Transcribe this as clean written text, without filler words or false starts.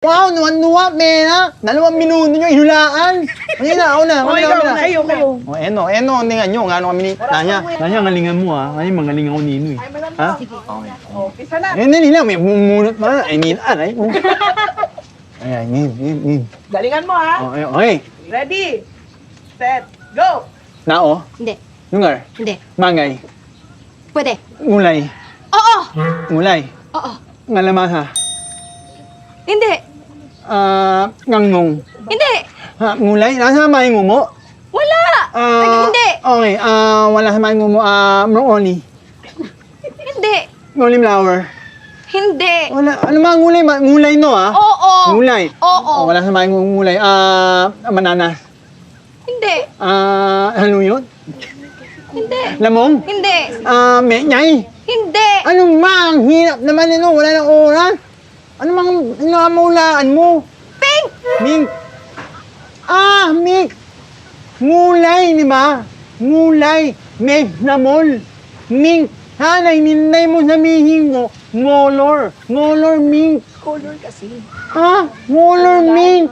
Wow, nuwan-nuwa, mena. 2 minuto nyo inulaan. Ako na. Kayo. O, eno, tingnan nyo, nga kami ni Tanya. Tanya, ngalingan mo, ha? Ngayon, magalingan ko nino, eh. Ha? Pisa na. Nila, may bumunot pa. Ay, nilaan, ay. Ay, nin. Galingan mo, ha? Okay. Ready, set, go! Nao, Hindi. lungar, Hindi. mangay, Pwede. ngulay, Oo. ngulay, Oo. ngalamasa, Hindi. ngangnong. Hindi. Ha, ngulay, nasa may ngumo. Wala. Hindi. Okay, wala sa may ngumo, broccoli, Hindi. nguli flower. Hindi. Wala, ano mga ngulay? Ngulay no, ha? Oo. Ngulay. Oo. Wala sa may ngulay, mananas. Hindi. Ano yun? Hindi. Lamong? Hindi. Menyay. Hindi. Ano mang hirap naman nito, wala nang oras. Ano mang namulaan mo? Pink. Mink. Mink. Ngulay, di ba? Ngulay. Meg namol. Mink. Hanay, minay mo sabihin mo. Ngolor. Ngolor mink. Color kasi. Ngolor mink.